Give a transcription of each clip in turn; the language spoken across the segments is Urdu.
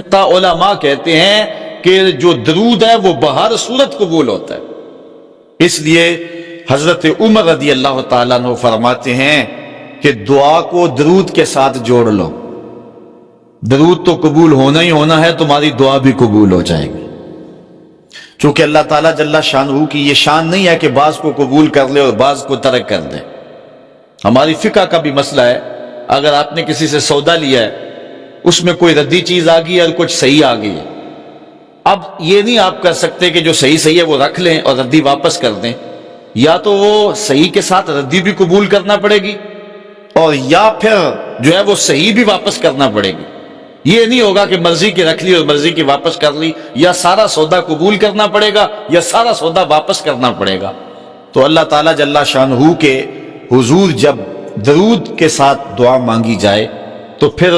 حتیٰ علماء کہتے ہیں کہ جو درود ہے وہ بہر صورت قبول ہوتا ہے۔ اس لیے حضرت عمر رضی اللہ تعالیٰ عنہ فرماتے ہیں کہ دعا کو درود کے ساتھ جوڑ لو، درود تو قبول ہونا ہی ہونا ہے، تمہاری دعا بھی قبول ہو جائے گی۔ چونکہ اللہ تعالیٰ جل شانہ کی یہ شان نہیں ہے کہ بعض کو قبول کر لے اور بعض کو ترک کر دے۔ ہماری فقہ کا بھی مسئلہ ہے، اگر آپ نے کسی سے سودا لیا ہے، اس میں کوئی ردی چیز آ گئی ہے اور کچھ صحیح آ گئی ہے، اب یہ نہیں آپ کر سکتے کہ جو صحیح ہے وہ رکھ لیں اور ردی واپس کر دیں، یا تو وہ صحیح کے ساتھ ردی بھی قبول کرنا پڑے گی اور یا پھر جو ہے وہ صحیح بھی واپس کرنا پڑے گی۔ یہ نہیں ہوگا کہ مرضی کی رکھ لی اور مرضی کی واپس کر لی، یا سارا سودا قبول کرنا پڑے گا یا سارا سودا واپس کرنا پڑے گا۔ تو اللہ تعالیٰ جل شانہ کے حضور جب درود کے ساتھ دعا مانگی جائے تو پھر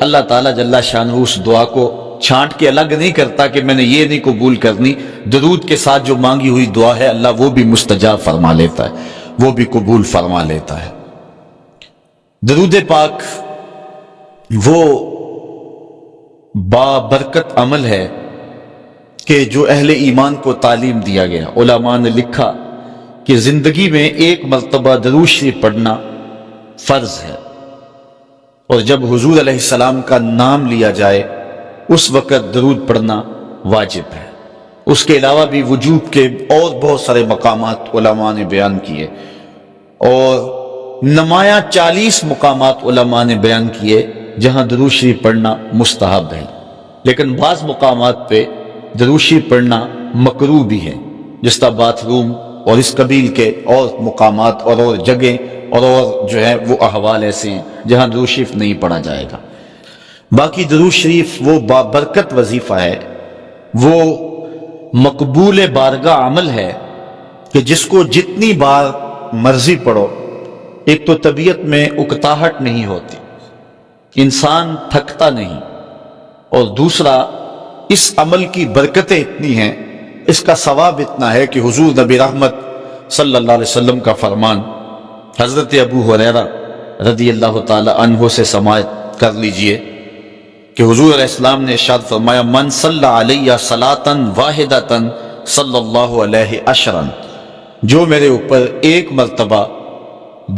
اللہ تعالیٰ جل شانہ اس دعا کو چھانٹ کے الگ نہیں کرتا کہ میں نے یہ نہیں قبول کرنی، درود کے ساتھ جو مانگی ہوئی دعا ہے اللہ وہ بھی مستجاب فرما لیتا ہے، وہ بھی قبول فرما لیتا ہے۔ درود پاک وہ بابرکت عمل ہے کہ جو اہل ایمان کو تعلیم دیا گیا۔ علماء نے لکھا کہ زندگی میں ایک مرتبہ درود شریف پڑھنا فرض ہے، اور جب حضور علیہ السلام کا نام لیا جائے اس وقت درود پڑھنا واجب ہے۔ اس کے علاوہ بھی وجوب کے اور بہت سارے مقامات علماء نے بیان کیے، اور نمایاں 40 مقامات علماء نے بیان کیے جہاں درود شریف پڑھنا مستحب ہے، لیکن بعض مقامات پہ درود شریف پڑھنا مکروہ بھی ہے، جس طرح باتھ روم اور اس قبیل کے اور مقامات اور جگہیں اور جو ہے وہ احوال ایسے ہیں جہاں درود شریف نہیں پڑھا جائے گا۔ باقی درود شریف وہ بابرکت وظیفہ ہے، وہ مقبول بارگاہ عمل ہے کہ جس کو جتنی بار مرضی پڑھو، ایک تو طبیعت میں اکتاہٹ نہیں ہوتی، انسان تھکتا نہیں، اور دوسرا اس عمل کی برکتیں اتنی ہیں، اس کا ثواب اتنا ہے کہ حضور نبی رحمت صلی اللہ علیہ وسلم کا فرمان حضرت ابو ہریرہ رضی اللہ تعالی عنہ سے سماعت کر لیجئے کہ حضور علیہ السلام نے ارشاد فرمایا من صلی علیہ صلاۃ واحدۃ صلی اللہ علیہ عشرا، جو میرے اوپر ایک مرتبہ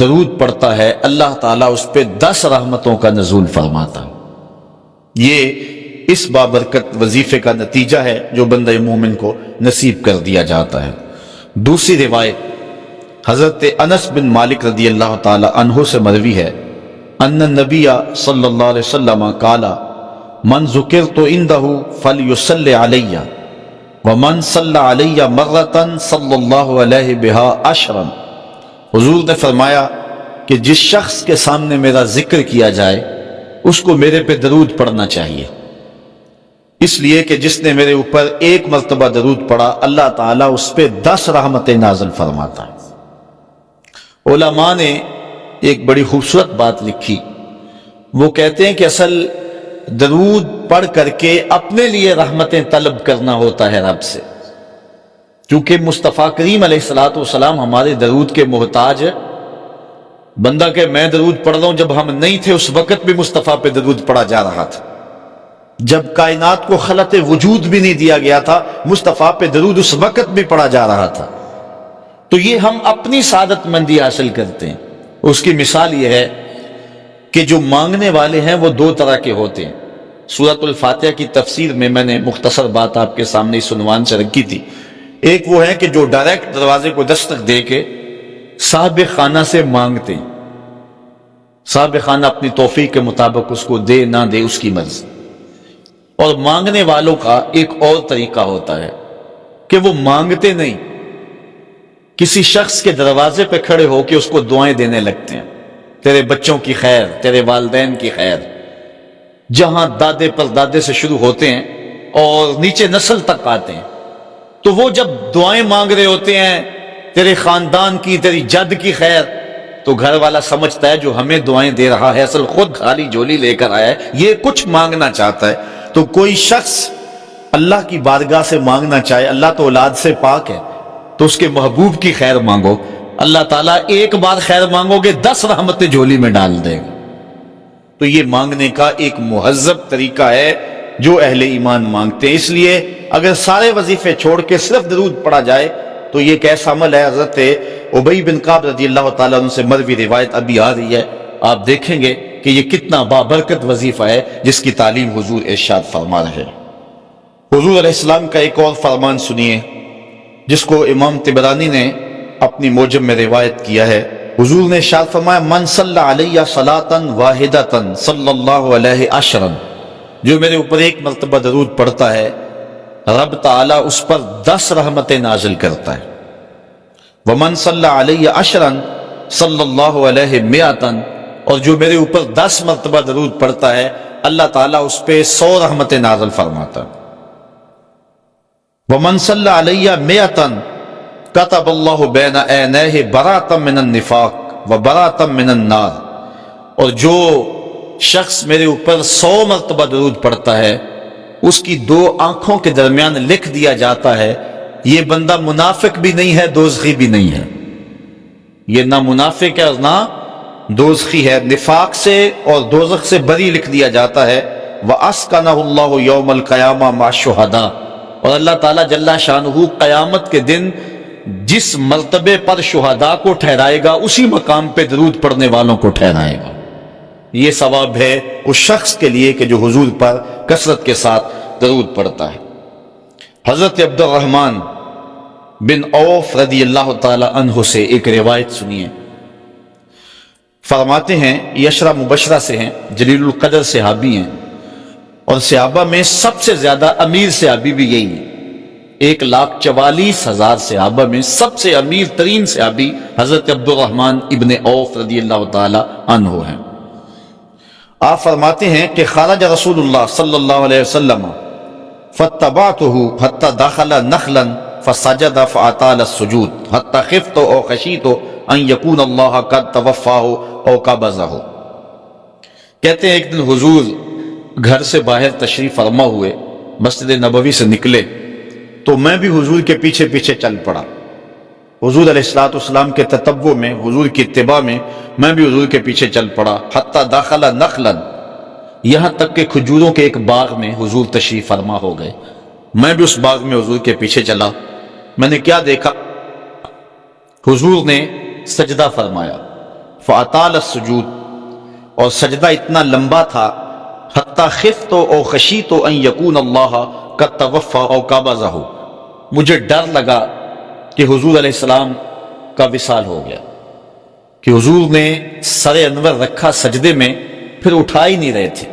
درود پڑھتا ہے اللہ تعالیٰ اس پہ 10 رحمتوں کا نزول فرماتا۔ یہ اس بابرکت وظیفے کا نتیجہ ہے جو بندہ مومن کو نصیب کر دیا جاتا ہے۔ دوسری روایت حضرت انس بن مالک رضی اللہ تعالی عنہ سے مروی ہے ان النبی صلی اللہ علیہ وسلم قال من ذکرت عنده فلیصلی علی ومن صلی علی مرۃ صلی اللہ علیہ بها عشرا، حضور نے فرمایا کہ جس شخص کے سامنے میرا ذکر کیا جائے اس کو میرے پہ درود پڑھنا چاہیے، اس لیے کہ جس نے میرے اوپر ایک مرتبہ درود پڑھا اللہ تعالیٰ اس پہ 10 رحمتیں نازل فرماتا ہے۔ علماء نے ایک بڑی خوبصورت بات لکھی، وہ کہتے ہیں کہ اصل درود پڑھ کر کے اپنے لیے رحمتیں طلب کرنا ہوتا ہے رب سے، کیونکہ مصطفیٰ کریم علیہ السلام ہمارے درود کے محتاج ہے۔ بندہ کہ میں درود پڑھ رہا ہوں، جب ہم نہیں تھے اس وقت بھی مصطفیٰ پہ درود پڑھا جا رہا تھا، جب کائنات کو خلق وجود بھی نہیں دیا گیا تھا مصطفیٰ پہ درود اس وقت بھی پڑھا جا رہا تھا۔ تو یہ ہم اپنی سعادت مندی حاصل کرتے ہیں۔ اس کی مثال یہ ہے کہ جو مانگنے والے ہیں وہ 2 طرح کے ہوتے ہیں۔ سورۃ الفاتحہ کی تفسیر میں میں نے مختصر بات آپ کے سامنے اس عنوان سے رکھی تھی۔ ایک وہ ہے کہ جو ڈائریکٹ دروازے کو دستک دے کے صاحب خانہ سے مانگتے ہیں، صاحب خانہ اپنی توفیق کے مطابق اس کو دے نہ دے اس کی مرضی۔ اور مانگنے والوں کا ایک اور طریقہ ہوتا ہے کہ وہ مانگتے نہیں، کسی شخص کے دروازے پہ کھڑے ہو کے اس کو دعائیں دینے لگتے ہیں، تیرے بچوں کی خیر، تیرے والدین کی خیر، جہاں دادے پر دادے سے شروع ہوتے ہیں اور نیچے نسل تک آتے ہیں۔ تو وہ جب دعائیں مانگ رہے ہوتے ہیں تیرے خاندان کی، تیری جد کی خیر، تو گھر والا سمجھتا ہے جو ہمیں دعائیں دے رہا ہے اصل خود خالی جھولی لے کر آیا ہے، یہ کچھ مانگنا چاہتا ہے۔ تو کوئی شخص اللہ کی بارگاہ سے مانگنا چاہے، اللہ تو اولاد سے پاک ہے، تو اس کے محبوب کی خیر مانگو، اللہ تعالیٰ ایک بار خیر مانگو گے 10 رحمتیں جھولی میں ڈال دے گا۔ تو یہ مانگنے کا ایک مہذب طریقہ ہے جو اہل ایمان مانگتے ہیں۔ اس لیے اگر سارے وظیفے چھوڑ کے صرف درود پڑھا جائے تو یہ کیسا عمل ہے۔ حضرت ابی بن کعب رضی اللہ تعالیٰ عنہ سے مروی روایت ابھی آ رہی ہے، آپ دیکھیں گے کہ یہ کتنا بابرکت وظیفہ ہے جس کی تعلیم حضور ارشاد فرما رہے ہیں۔ حضور علیہ السلام کا ایک اور فرمان سنیے جس کو امام طبرانی نے اپنی موجم میں روایت کیا ہے۔ حضور نے ارشاد فرمایا من صلی علیہ صلاۃ واحدۃ صلی اللہ علیہ عشرا، جو میرے اوپر ایک مرتبہ درود پڑھتا ہے رب تعالیٰ اس پر 10 رحمتیں نازل کرتا ہے۔ ومن صلی علیہ عشرا صلی اللہ علیہ مئۃ، اور جو میرے اوپر 10 مرتبہ درود پڑھتا ہے اللہ تعالیٰ اس پہ 100 رحمتیں نازل فرماتا ہے۔ ومن صلی علیہ مئۃ کتب اللہ بین عینیہ براۃ من النفاق وبراۃ من النار، اور جو شخص میرے اوپر 100 مرتبہ درود پڑھتا ہے اس کی 2 آنکھوں کے درمیان لکھ دیا جاتا ہے یہ بندہ منافق بھی نہیں ہے دوزخی بھی نہیں ہے، یہ نہ منافق ہے اور نہ دوزخی ہے، نفاق سے اور دوزخ سے بری لکھ دیا جاتا ہے۔ وَأَسْكَنَهُ اللَّهُ يَوْمَ الْقِيَامَةِ مَعَ الشُّهَدَاءِ، اور اللہ تعالیٰ جل شانہ قیامت کے دن جس مرتبے پر شہداء کو ٹھہرائے گا اسی مقام پہ درود پڑھنے والوں کو ٹھہرائے گا۔ یہ ثواب ہے اس شخص کے لیے کہ جو حضور پر کثرت کے ساتھ درود پڑھتا ہے۔ حضرت عبد الرحمن بن عوف رضی اللہ تعالی عنہ سے ایک روایت سنیے، فرماتے ہیں یہ عشرہ مبشرہ سے ہیں، جلیل القدر صحابی ہیں، اور صحابہ میں سب سے زیادہ امیر صحابی بھی یہی ہے۔ 1,44,000 صحابہ میں سب سے امیر ترین صحابی حضرت عبد الرحمن ابن عوف رضی اللہ تعالی عنہ ہیں۔ آپ فرماتے ہیں کہ خرج رسول اللہ صلی اللہ علیہ وسلم فاتبعته حتى دخل نخلا فسجد فاطال السجود حتى خفت او خشیت ان يكون الله قد توفاه او قبضه۔ کہتے ہیں ایک دن حضور گھر سے باہر تشریف فرما ہوئے، مسجد نبوی سے نکلے تو میں بھی حضور کے پیچھے پیچھے چل پڑا۔ حضور علیہ السلام کے تتبع میں، حضور کی اتباع میں میں بھی حضور کے پیچھے چل پڑا۔ حتی داخل نخلا، یہاں تک کہ کھجوروں کے ایک باغ میں حضور تشریف فرما ہو گئے، میں بھی اس باغ میں حضور کے پیچھے چلا۔ میں نے کیا دیکھا؟ حضور نے سجدہ فرمایا، فاطال السجود، اور سجدہ اتنا لمبا تھا، حتی خفت او خشیت ان یکون اللہ قد توفی او قبضہ، مجھے ڈر لگا کہ حضور علیہ السلام کا وصال ہو گیا، کہ حضور نے سر انور رکھا سجدے میں پھر اٹھا ہی نہیں رہے تھے،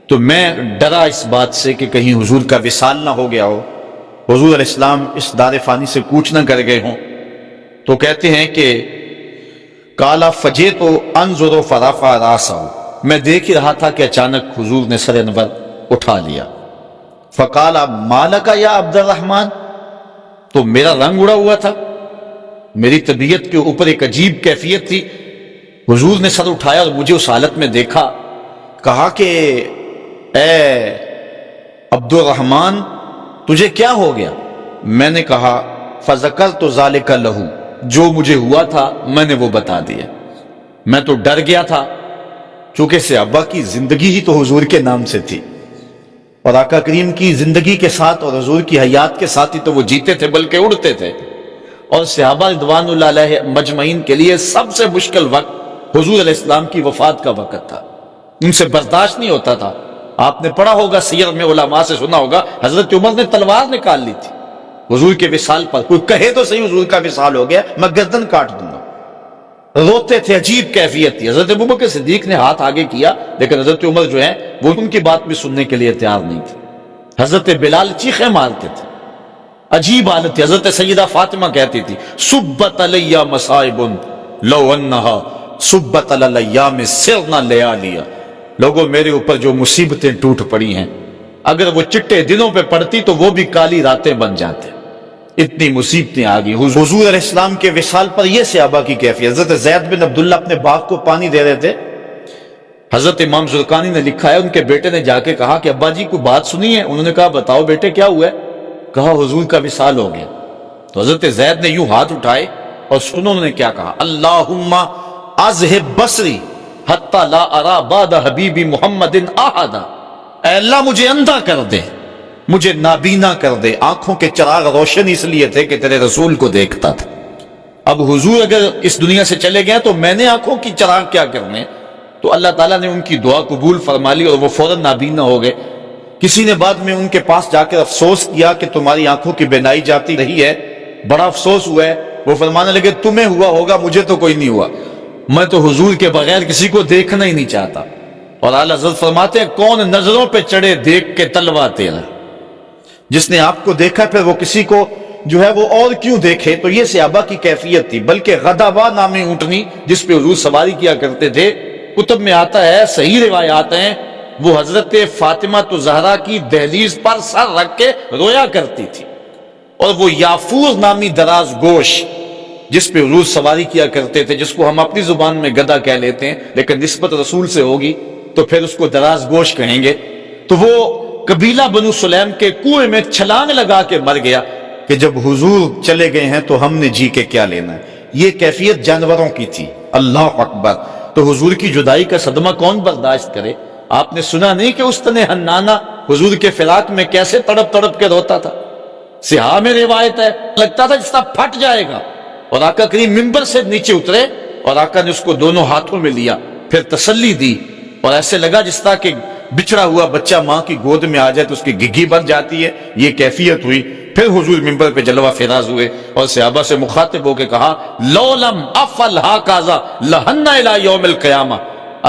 تو میں ڈرا اس بات سے کہ کہیں حضور کا وصال نہ ہو گیا ہو، حضور علیہ السلام اس دار فانی سے کوچ نہ کر گئے ہوں۔ تو کہتے ہیں کہ کالا فجیت انظر فرفع راسہ، میں دیکھ ہی رہا تھا کہ اچانک حضور نے سر انور اٹھا لیا۔ فقال مالک یا عبد الرحمن، تو میرا رنگ اڑا ہوا تھا، میری طبیعت کے اوپر ایک عجیب کیفیت تھی۔ حضور نے سر اٹھایا اور مجھے اس حالت میں دیکھا، کہا کہ اے عبد الرحمن تجھے کیا ہو گیا؟ میں نے کہا فذکرت ذالک لہ، جو مجھے ہوا تھا میں نے وہ بتا دیا، میں تو ڈر گیا تھا، چونکہ صحابہ کی زندگی ہی تو حضور کے نام سے تھی، اور آقا کریم کی زندگی کے ساتھ اور حضور کی حیات کے ساتھ ہی تو وہ جیتے تھے بلکہ اڑتے تھے، اور صحابہ رضوان اللہ علیہ مجمعین کے لیے سب سے مشکل وقت حضور علیہ السلام کی وفات کا وقت تھا، ان سے برداشت نہیں ہوتا تھا۔ آپ نے پڑھا ہوگا سیر میں، علماء سے سنا ہوگا، حضرت عمر نے تلوار نکال لی تھی حضور کے وصال پر، کوئی کہے تو صحیح حضور کا وصال ہو گیا میں گردن کاٹ دوں گا، روتے تھے، عجیب کیفیت تھی۔ حضرت ابوبکر صدیق نے ہاتھ آگے کیا، لیکن حضرت عمر جو ہیں وہ ان کی بات بھی سننے کے لیے تیار نہیں تھے۔ حضرت بلال چیخیں مارتے تھے، عجیب حالت تھی۔ حضرت سیدہ فاطمہ کہتی تھی سبت علی مصائب لو انہا سبت علی الایام سرنا لیالیا، لوگوں میرے اوپر جو مصیبتیں ٹوٹ پڑی ہیں اگر وہ چٹے دنوں پہ پڑتی تو وہ بھی کالی راتیں بن جاتے، اتنی مصیبتیں آ گئی۔ حضور علیہ السلام کے وصال پر یہ صحابہ کی کیفیت۔ حضرت زید بن عبداللہ اپنے باغ کو پانی دے رہے تھے، حضرت امام زرقانی نے لکھا ہے ان کے بیٹے نے جا کے کہا کہ ابا جی کوئی بات سنی ہے؟ انہوں نے کہا بتاؤ بیٹے کیا ہوا ہے؟ کہا حضور کا وصال ہو گیا۔ تو حضرت زید نے یوں ہاتھ اٹھائے اور سنو انہوں نے کیا کہا، اللہم اذہب بصری حتی لا ارا بعد حبیبی محمد احدا، اے اللہ مجھے اندھا کر دے، مجھے نابینا کر دے۔ آنکھوں کے چراغ روشن اس لیے تھے کہ تیرے رسول کو دیکھتا تھا۔ اب حضور اگر اس دنیا سے چلے گئے تو میں نے آنکھوں کی چراغ کیا کرنے؟ تو اللہ تعالیٰ نے ان کی دعا قبول فرما لی اور وہ فوراً نابینا ہو گئے۔ کسی نے بعد میں ان کے پاس جا کر افسوس کیا کہ تمہاری آنکھوں کی بینائی جاتی رہی ہے، بڑا افسوس ہوا ہے۔ وہ فرمانے لگے تمہیں ہوا ہوگا، مجھے تو کوئی نہیں ہوا، میں تو حضور کے بغیر کسی کو دیکھنا ہی نہیں چاہتا۔ اور اعلیٰ حضرت فرماتے ہیں کون نظروں پہ چڑھے دیکھ کے تلوا تیرا، جس نے آپ کو دیکھا پھر وہ کسی کو جو ہے وہ اور کیوں دیکھے؟ تو یہ صحابہ کی کیفیت تھی۔ بلکہ غدابہ نامی اونٹنی جس پہ حضور سواری کیا کرتے تھے، کتب میں آتا ہے، صحیح روایات ہیں، وہ حضرت فاطمہ تو زہرا کی دہلیز پر سر رکھ کے رویا کرتی تھی۔ اور وہ یافور نامی دراز گوش جس پہ حضور سواری کیا کرتے تھے، جس کو ہم اپنی زبان میں گدھا کہہ لیتے ہیں لیکن نسبت رسول سے ہوگی تو پھر اس کو دراز گوش کہیں گے، تو وہ قبیلہ بنو سلیم کے کنویں میں چھلانگ لگا کے مر گیا کہ جب حضور چلے گئے ہیں تو ہم نے جی کے کیا لینا ہے۔ یہ کیفیت جانوروں کی تھی۔ اللہ اکبر۔ تو حضور کی جدائی کا صدمہ کون برداشت کرے؟ آپ نے سنا نہیں کہ اس نے حنانہ حضور کے فراق میں کیسے تڑپ تڑپ کے روتا تھا؟ صحاح میں روایت ہے، لگتا تھا جس طرح پھٹ جائے گا۔ اور آقا کریم منبر سے نیچے اترے اور آقا نے اس کو دونوں ہاتھوں میں لیا، پھر تسلی دی، اور ایسے لگا جس طرح کہ بچھڑا ہوا بچہ ماں کی گود میں آ جائے تو اس کی گگھی بن جاتی ہے، یہ کیفیت ہوئی۔ پھر حضور منبر پہ جلوہ فراز ہوئے اور صحابہ سے مخاطب ہو کے کہا لو لم افعل ھکذا لھن الی یوم القیامہ،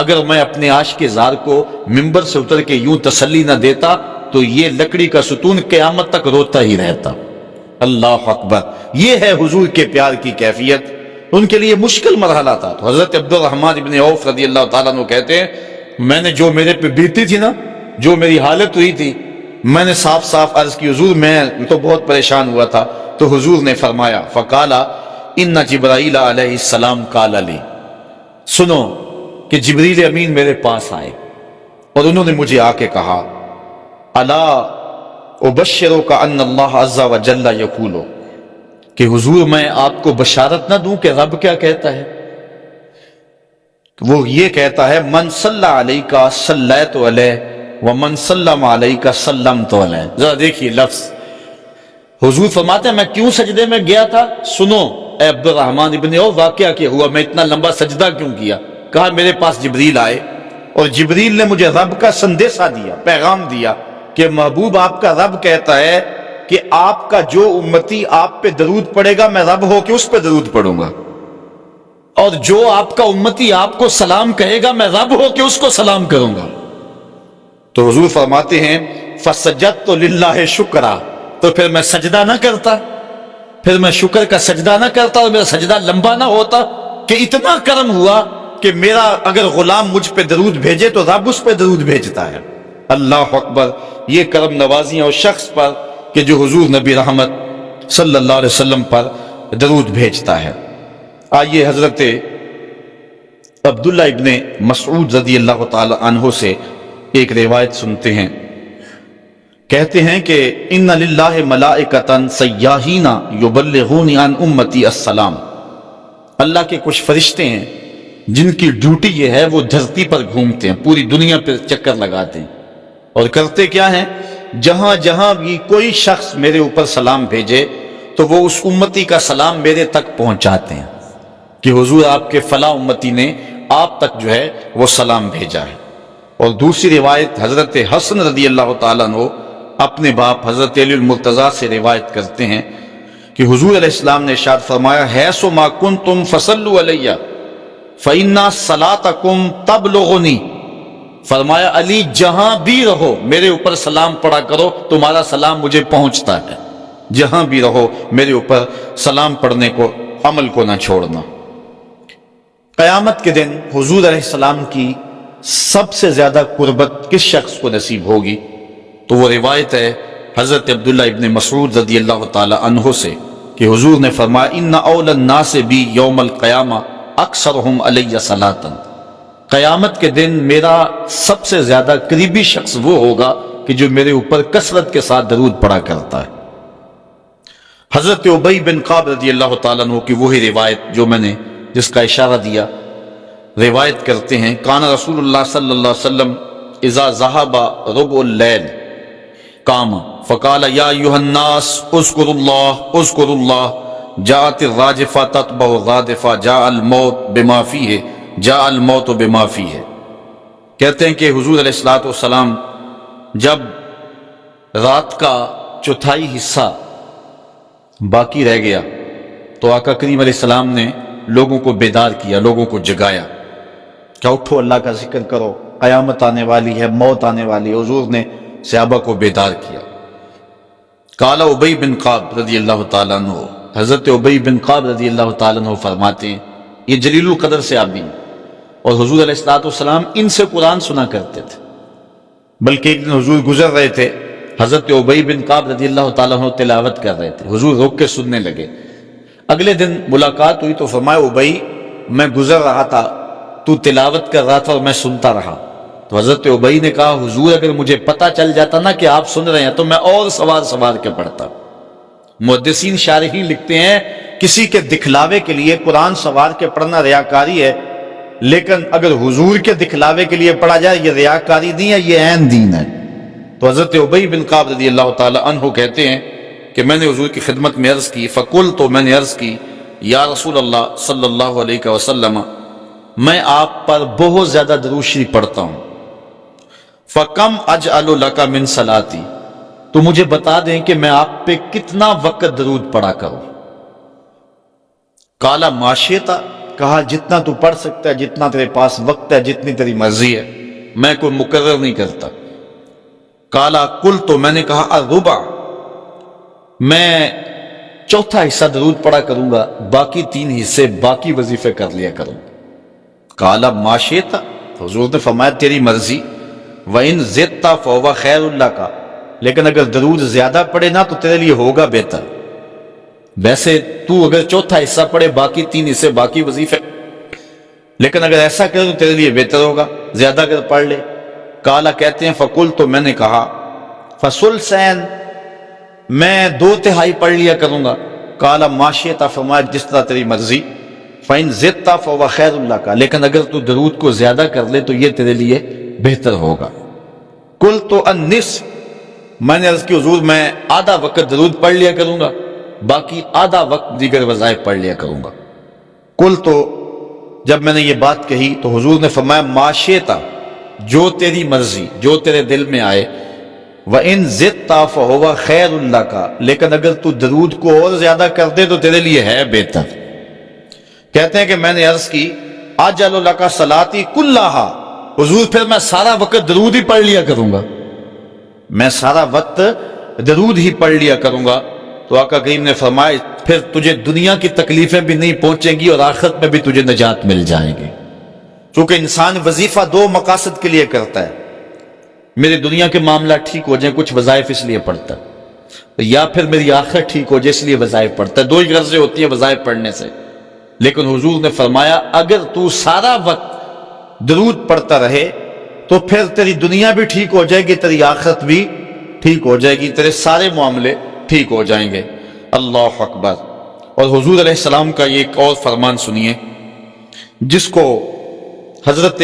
اگر میں اپنے عاشق زار کو منبر سے اتر کے یوں تسلی نہ دیتا تو یہ لکڑی کا ستون قیامت تک روتا ہی رہتا۔ اللہ اکبر۔ یہ ہے حضور کے پیار کی کیفیت۔ ان کے لیے مشکل مرحلہ تھا۔ تو حضرت عبد الرحمن ابن عوف رضی اللہ تعالیٰ عنہ کہتے ہیں میں نے جو میرے پہ بیتی تھی نا، جو میری حالت ہوئی تھی، میں نے صاف صاف عرض کی حضور میں تو بہت پریشان ہوا تھا۔ تو حضور نے فرمایا فقالا ان جبرائیل علیہ السلام قال لی، سنو کہ جبریل امین میرے پاس آئے اور انہوں نے مجھے آ کے کہا الا ابشرک ان اللہ عز وجل یقول، کہ حضور میں آپ کو بشارت نہ دوں کہ رب کیا کہتا ہے؟ وہ یہ کہتا ہے من صلی علیک صلیت علیہ ومن سلم علیک سلمت علیہ۔ ذرا دیکھیے لفظ، حضور فرماتے ہیں میں کیوں سجدے میں گیا تھا؟ سنو اے عبد الرحمن ابن عوف واقعہ کیا ہوا، میں اتنا لمبا سجدہ کیوں کیا؟ کہا میرے پاس جبریل آئے اور جبریل نے مجھے رب کا سندیشہ دیا، پیغام دیا کہ محبوب آپ کا رب کہتا ہے کہ آپ کا جو امتی آپ پہ درود پڑے گا میں رب ہو کے اس پہ درود پڑھوں گا، اور جو آپ کا امتی آپ کو سلام کہے گا میں رب ہو کے اس کو سلام کروں گا۔ تو حضور فرماتے ہیں فسجدت للہ شکرا، تو پھر میں سجدہ نہ کرتا، پھر میں شکر کا سجدہ نہ کرتا اور میرا سجدہ لمبا نہ ہوتا کہ اتنا کرم ہوا کہ میرا اگر غلام مجھ پہ درود بھیجے تو رب اس پہ درود بھیجتا ہے۔ اللہ اکبر۔ یہ کرم نوازیاں اس شخص پر کہ جو حضور نبی رحمت صلی اللہ علیہ وسلم پر درود بھیجتا ہے۔ آئیے حضرت عبداللہ ابن مسعود رضی اللہ تعالی عنہ سے ایک روایت سنتے ہیں۔ کہتے ہیں کہ ان للہ ملائکۃ سیاحین یبلغون عن امتی السلام، اللہ کے کچھ فرشتے ہیں جن کی ڈیوٹی یہ ہے وہ دھرتی پر گھومتے ہیں، پوری دنیا پہ چکر لگاتے ہیں، اور کرتے کیا ہیں؟ جہاں جہاں بھی کوئی شخص میرے اوپر سلام بھیجے تو وہ اس امتی کا سلام میرے تک پہنچاتے ہیں کہ حضور آپ کے فلاں امتی نے آپ تک جو ہے وہ سلام بھیجا ہے۔ اور دوسری روایت حضرت حسن رضی اللہ تعالیٰ عنہ اپنے باپ حضرت علی المرتضیٰ سے روایت کرتے ہیں کہ حضور علیہ السلام نے ارشاد فرمایا حیث ما کنتم فصلوا علیہ فإن صلاتکم تبلغنی، فرمایا علی جہاں بھی رہو میرے اوپر سلام پڑھا کرو، تمہارا سلام مجھے پہنچتا ہے۔ جہاں بھی رہو میرے اوپر سلام پڑھنے کو، عمل کو نہ چھوڑنا۔ قیامت کے دن حضور علیہ السلام کی سب سے زیادہ قربت کس شخص کو نصیب ہوگی؟ تو وہ روایت ہے حضرت عبداللہ ابن مسعود رضی اللہ تعالی عنہ سے کہ حضور نے فرمایا ان اول الناس بی یوم القیامہ اکثرہم علی صلاۃ، قیامت کے دن میرا سب سے زیادہ قریبی شخص وہ ہوگا کہ جو میرے اوپر کثرت کے ساتھ درود پڑھا کرتا ہے۔ حضرت ابی بن کعب رضی اللہ تعالیٰ عنہ کی وہی روایت جو میں نے جس کا اشارہ دیا، روایت کرتے ہیں کان رسول اللہ صلی اللہ علیہ وسلم اذا ذهب ربع الليل قام فقال يا ايها الناس اذكروا الله جاءت الراجفة تتبع الرادفة جاء الموت بما فيه. کہتے ہیں کہ حضور علیہ الصلوۃ والسلام جب رات کا چوتھائی حصہ باقی رہ گیا تو آقا کریم علیہ السلام نے لوگوں کو بیدار کیا، لوگوں کو جگایا کہ اٹھو، اللہ کا ذکر کرو، قیامت آنے والی ہے، موت آنے والی ہے. حضور نے صحابہ کو بیدار کیا. قال ابی بن کعب رضی اللہ تعالیٰ عنہ، حضرت ابی بن کعب رضی اللہ تعالیٰ عنہ فرماتے ہیں، یہ جلیل القدر سے آدمی ہیں اور حضور علیہ الصلوۃ والسلام ان سے قرآن سنا کرتے تھے. بلکہ ایک دن حضور گزر رہے تھے، حضرت ابی بن کعب رضی اللہ تعالیٰ عنہ تلاوت کر رہے تھے، حضور رک کے سننے لگے. اگلے دن ملاقات ہوئی تو فرمایا ابی میں گزر رہا تھا، تو تلاوت کر رہا تھا اور میں سنتا رہا. تو حضرت ابی نے کہا حضور اگر مجھے پتہ چل جاتا نا کہ آپ سن رہے ہیں تو میں اور سوار کے پڑھتا. محدثین شارحین لکھتے ہیں کسی کے دکھلاوے کے لیے قرآن سوار کے پڑھنا ریاکاری ہے، لیکن اگر حضور کے دکھلاوے کے لیے پڑھا جائے یہ ریاکاری نہیں ہے، یہ عین دین ہے. تو حضرت ابی بن کعب رضی اللہ تعالی عنہ کہتے ہیں کہ میں نے حضور کی خدمت میں عرض کی، فقلت، تو میں نے عرض کی یا رسول اللہ صلی اللہ علیہ وسلم میں آپ پر بہت زیادہ درود شریف پڑھتا ہوں، فکم اجعل لک من صلاتی، تو مجھے بتا دیں کہ میں آپ پہ کتنا وقت درود پڑھا کروں. قال ما شئت، کہا جتنا تو پڑھ سکتا ہے، جتنا تیرے پاس وقت ہے، جتنی تیری مرضی ہے، میں کوئی مقرر نہیں کرتا. قال قلت، تو میں نے کہا الربع، میں چوتھا حصہ درود پڑھا کروں گا، باقی 3 حصے باقی وظیفے کر لیا کروں. قال ما شئت، حضور نے فرمایا تیری مرضی. وَإِن زِدْتَ فَهُوَ خَيْرٌ لَكَ، لیکن اگر درود زیادہ پڑھے نا تو تیرے لیے ہوگا بہتر. ویسے تو اگر چوتھا حصہ پڑھے، باقی 3 حصے باقی وظیفے، لیکن اگر ایسا کرے تو تیرے لیے بہتر ہوگا، زیادہ اگر پڑھ لے. قال، کہتے ہیں فقلت، تو میں نے کہا فثلثین، میں 2/3 پڑھ لیا کروں گا. قال ما شئت، فرمایا جس طرح تیری مرضی. فَإِن زِدْتَ فَهُوَ خَيْرٌ لَكَ، لیکن اگر تو درود کو زیادہ کر لے تو یہ تیرے لیے بہتر ہوگا. قلت النصف، میں نے عرض کی حضور میں آدھا وقت درود پڑھ لیا کروں گا، باقی آدھا وقت دیگر وظائف پڑھ لیا کروں گا. قلت، جب میں نے یہ بات کہی تو حضور نے فرمایا ما شئت، جو تیری مرضی، جو تیرے دل میں آئے. وَإِن زِدْتَ فَهُوَ خَيْرٌ لَكَ، لیکن اگر تو درود کو اور زیادہ کر دے تو تیرے لیے ہے بہتر. کہتے ہیں کہ میں نے عرض کی اجعل لک صلاتی کلھا، حضور پھر میں سارا وقت درود ہی پڑھ لیا کروں گا، میں سارا وقت درود ہی پڑھ لیا کروں گا. تو آقا کریم نے فرمایا پھر تجھے دنیا کی تکلیفیں بھی نہیں پہنچیں گی اور آخرت میں بھی تجھے نجات مل جائیں گی. چونکہ انسان وظیفہ 2 مقاصد کے لیے کرتا ہے، میری دنیا کے معاملہ ٹھیک ہو جائیں، کچھ وظائف اس لیے پڑھتا ہے، یا پھر میری آخرت ٹھیک ہو جائے اس لیے وظائف پڑھتا ہے. 2 ہی غرضیں ہوتی ہیں وظائف پڑھنے سے. لیکن حضور نے فرمایا اگر تو سارا وقت درود پڑھتا رہے تو پھر تیری دنیا بھی ٹھیک ہو جائے گی، تیری آخرت بھی ٹھیک ہو جائے گی، تیرے سارے معاملے ٹھیک ہو جائیں گے. اللہ اکبر. اور حضور علیہ السلام کا یہ ایک اور فرمان سنیے جس کو حضرت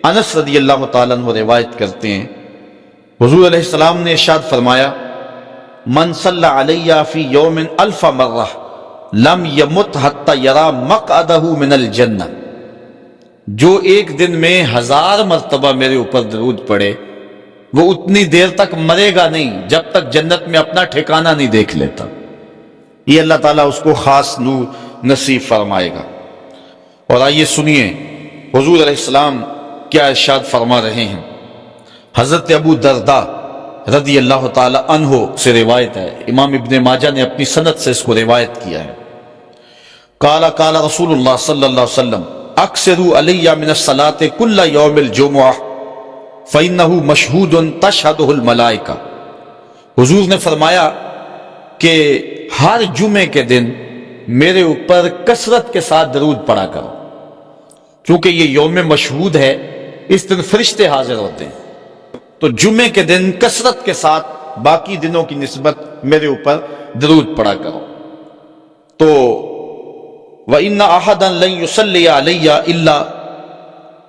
انس رضی اللہ تعالیٰ عنہ روایت کرتے ہیں. حضور علیہ السلام نے ارشاد فرمایا من صلی علی فی یوم 1000 مرہ لم یمت حتی یرا مقعدہ من الجنہ، جو ایک دن میں 1000 مرتبہ میرے اوپر درود پڑے وہ اتنی دیر تک مرے گا نہیں جب تک جنت میں اپنا ٹھکانہ نہیں دیکھ لیتا. یہ اللہ تعالیٰ اس کو خاص نور نصیب فرمائے گا. اور آئیے سنیے حضور علیہ السلام کیا ارشاد فرما رہے ہیں. حضرت ابو درداء رضی اللہ تعالی عنہ سے روایت ہے، امام ابن ماجہ نے اپنی سند سے اس کو روایت کیا ہے. قال قال رسول اللہ صلی اللہ علیہ وسلم اکثروا علی من الصلاۃ کل یوم الجمعہ فإنہ مشہود تشہدہ الملائکہ. حضور نے فرمایا کہ ہر جمعے کے دن میرے اوپر کثرت کے ساتھ درود پڑھا کرو، چونکہ یہ یوم مشہود ہے، اس دن فرشتے حاضر ہوتے ہیں. تو جمعے کے دن کثرت کے ساتھ باقی دنوں کی نسبت میرے اوپر درود پڑھا کرو. تو وَإِنَّ أَحَدًا لَن يُصَلِّيَ عَلَيَّ إِلَّا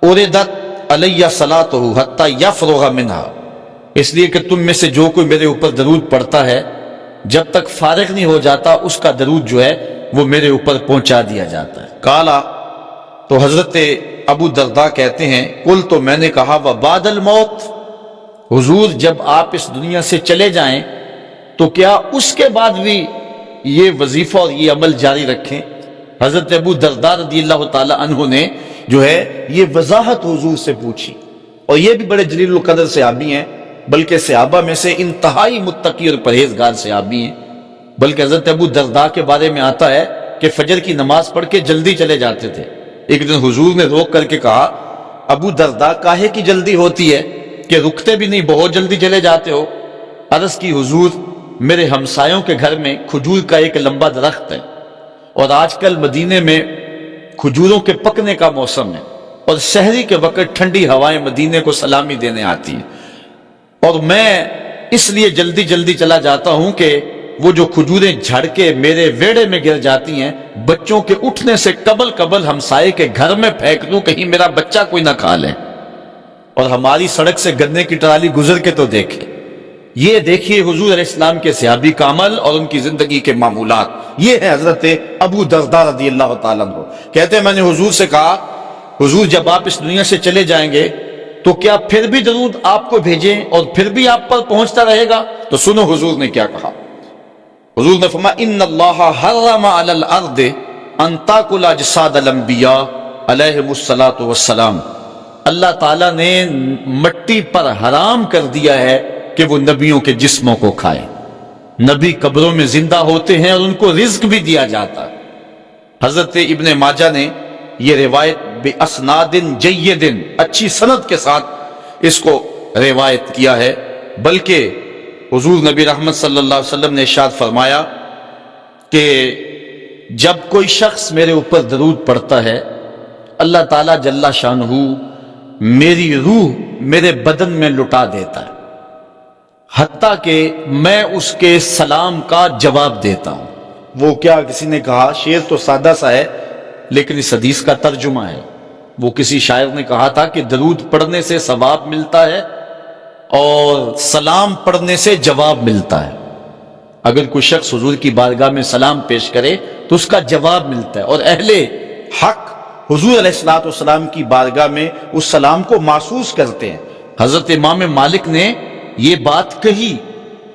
أُرِدَتْ علیہ صلاتہ حتی یفرغ منہا، اس لیے کہ تم میں سے جو کوئی میرے اوپر درود پڑھتا ہے جب تک فارغ نہیں ہو جاتا اس کا درود جو ہے وہ میرے اوپر پہنچا دیا جاتا ہے۔ کالا، تو حضرت ابو درداء کہتے ہیں قل، تو میں نے کہا وبعد الموت، حضور جب آپ اس دنیا سے چلے جائیں تو کیا اس کے بعد بھی یہ وظیفہ اور یہ عمل جاری رکھیں؟ حضرت ابو درداء رضی اللہ تعالی عنہ نے جو ہے یہ وضاحت حضور سے پوچھی، اور یہ بھی بڑے جلیل القدر صحابی ہیں، بلکہ صحابہ میں سے انتہائی متقی اور پرہیزگار صحابی ہیں۔ بلکہ حضرت ابو درداء کے بارے میں آتا ہے کہ فجر کی نماز پڑھ کے جلدی چلے جاتے تھے۔ ایک دن حضور نے روک کر کے کہا ابو درداء کاہے کی جلدی ہوتی ہے کہ رکتے بھی نہیں، بہت جلدی چلے جاتے ہو؟ عرض کی حضور میرے ہمسایوں کے گھر میں کھجور کا ایک لمبا درخت ہے، اور آج کل مدینے میں کھجوروں کے پکنے کا موسم ہے، اور سحری کے وقت ٹھنڈی ہوائیں مدینے کو سلامی دینے آتی ہیں، اور میں اس لیے جلدی جلدی چلا جاتا ہوں کہ وہ جو کھجوریں جھڑ کے میرے ویڑے میں گر جاتی ہیں بچوں کے اٹھنے سے قبل ہمسائے کے گھر میں پھینک دوں، کہیں میرا بچہ کوئی نہ کھا لے۔ اور ہماری سڑک سے گنے کی ٹرالی گزر کے تو دیکھے۔ یہ دیکھیے حضور علیہ السلام کے صحابی کا عمل اور ان کی زندگی کے معمولات۔ یہ ہے حضرت ابو درداء رضی اللہ تعالیٰ عنہ، کہتے ہیں میں نے حضور سے کہا حضور جب آپ اس دنیا سے چلے جائیں گے تو کیا پھر بھی درود آپ کو بھیجیں اور پھر بھی آپ پر پہنچتا رہے گا؟ تو سنو حضور نے کیا کہا۔ حضور نے فرمایا ان اللہ حرم علی الارض ان تاکل اجساد الانبیاء علیہم الصلاۃ والسلام، اللہ تعالیٰ نے مٹی پر حرام کر دیا ہے کہ وہ نبیوں کے جسموں کو کھائے۔ نبی قبروں میں زندہ ہوتے ہیں اور ان کو رزق بھی دیا جاتا ہے۔ حضرت ابن ماجہ نے یہ روایت باسناد جید، اچھی سند کے ساتھ اس کو روایت کیا ہے، بلکہ حضور نبی رحمت صلی اللہ علیہ وسلم نے ارشاد فرمایا کہ جب کوئی شخص میرے اوپر درود پڑھتا ہے اللہ تعالیٰ جل شانہ میری روح میرے بدن میں لٹا دیتا ہے، حتیٰ کہ میں اس کے سلام کا جواب دیتا ہوں۔ وہ کیا کسی نے کہا، شعر تو سادہ سا ہے لیکن اس حدیث کا ترجمہ ہے۔ وہ کسی شاعر نے کہا تھا کہ درود پڑھنے سے ثواب ملتا ہے اور سلام پڑھنے سے جواب ملتا ہے۔ اگر کوئی شخص حضور کی بارگاہ میں سلام پیش کرے تو اس کا جواب ملتا ہے، اور اہل حق حضور علیہ السلام کی بارگاہ میں اس سلام کو محسوس کرتے ہیں۔ حضرت امام مالک نے یہ بات کہی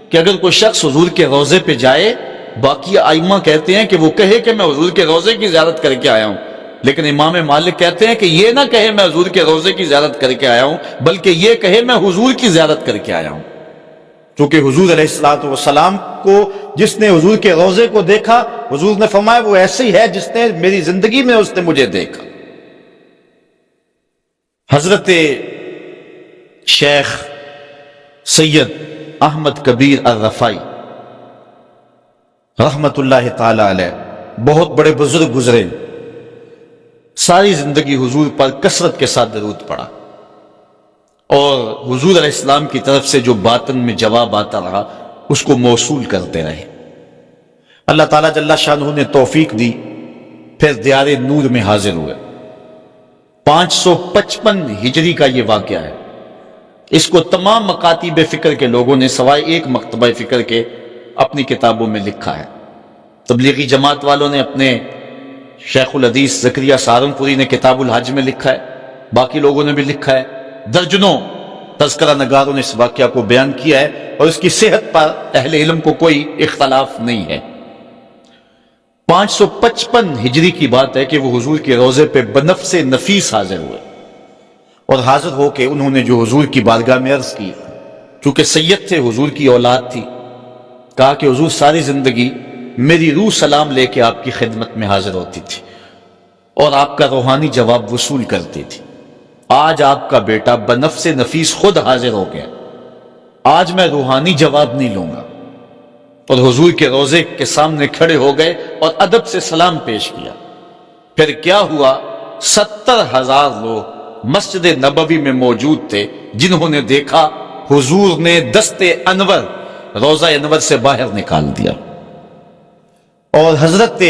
کہ اگر کوئی شخص حضور کے روضے پہ جائے، باقی ائمہ کہتے ہیں کہ وہ کہے کہ میں حضور کے روضے کی زیارت کر کے آیا ہوں، لیکن امام مالک کہتے ہیں کہ یہ نہ کہے میں حضور کے روضے کی زیارت کر کے آیا ہوں، بلکہ یہ کہے میں حضور کی زیارت کر کے آیا ہوں، کیونکہ حضور علیہ السلام کو جس نے حضور کے روضے کو دیکھا، حضور نے فرمایا وہ ایسے ہی ہے جس نے میری زندگی میں اس نے مجھے دیکھا۔ حضرت شیخ سید احمد کبیر الرفائی رحمت اللہ تعالی علیہ بہت بڑے بزرگ گزرے، ساری زندگی حضور پر کثرت کے ساتھ درود پڑا، اور حضور علیہ السلام کی طرف سے جو باطن میں جواب آتا رہا اس کو موصول کرتے رہے۔ اللہ تعالیٰ جل شانہ نے توفیق دی، پھر دیار نور میں حاضر ہوئے۔ 555 ہجری کا یہ واقعہ ہے۔ اس کو تمام مکاتب فکر کے لوگوں نے سوائے ایک مکتبہ فکر کے اپنی کتابوں میں لکھا ہے۔ تبلیغی جماعت والوں نے اپنے شیخ الحدیث زکریا سہارنپوری نے کتاب الحج میں لکھا ہے، باقی لوگوں نے بھی لکھا ہے، درجنوں تذکرہ نگاروں نے اس واقعہ کو بیان کیا ہے، اور اس کی صحت پر اہل علم کو کوئی اختلاف نہیں ہے۔ 555 ہجری کی بات ہے کہ وہ حضور کے روضے پہ بنفس نفیس حاضر ہوئے، اور حاضر ہو کے انہوں نے جو حضور کی بارگاہ میں عرض کی، چونکہ سید تھے، حضور کی اولاد تھی، کہا کہ حضور ساری زندگی میری روح سلام لے کے آپ کی خدمت میں حاضر ہوتی تھی اور آپ کا روحانی جواب وصول کرتی تھی۔ آج آپ کا بیٹا بنفس نفیس خود حاضر ہو گیا، آج میں روحانی جواب نہیں لوں گا، اور حضور کے روضے کے سامنے کھڑے ہو گئے اور ادب سے سلام پیش کیا۔ پھر کیا ہوا، 70,000 لوگ مسجد نبوی میں موجود تھے جنہوں نے دیکھا حضور نے دست انور روضہ انور سے باہر نکال دیا، اور حضرت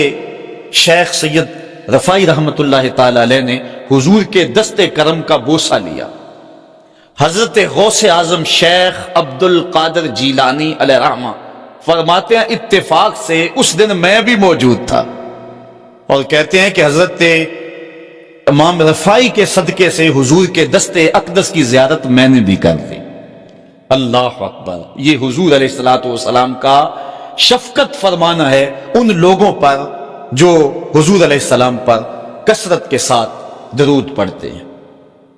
شیخ سید رفائی رحمت اللہ تعالی علیہ نے حضور کے دست کرم کا بوسہ لیا۔ حضرت غوث اعظم شیخ عبد القادر جیلانی علیہ رحمہ فرماتے ہیں اتفاق سے اس دن میں بھی موجود تھا، اور کہتے ہیں کہ حضرت امام رفاعی کے صدقے سے حضور کے دست اقدس کی زیارت میں نے بھی کر دی۔ اللہ اکبر! یہ حضور علیہ الصلوۃ والسلام کا شفقت فرمانا ہے ان لوگوں پر جو حضور علیہ السلام پر کثرت کے ساتھ درود پڑھتے ہیں۔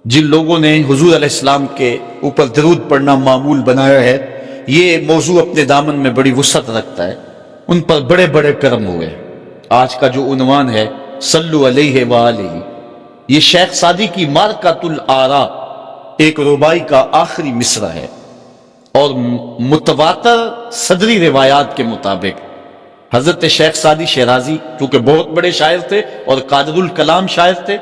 جن لوگوں نے حضور علیہ السلام کے اوپر درود پڑھنا معمول بنایا ہے، یہ موضوع اپنے دامن میں بڑی وسعت رکھتا ہے، ان پر بڑے بڑے کرم ہوئے۔ آج کا جو عنوان ہے صلو علیہ وآلہ، یہ شیخ سعدی کی مارکۃ الآراء ایک ربائی کا آخری مصرع ہے، اور متواتر صدری روایات کے مطابق حضرت شیخ سعدی شیرازی چونکہ بہت بڑے شاعر تھے اور قادر الکلام شاعر تھے،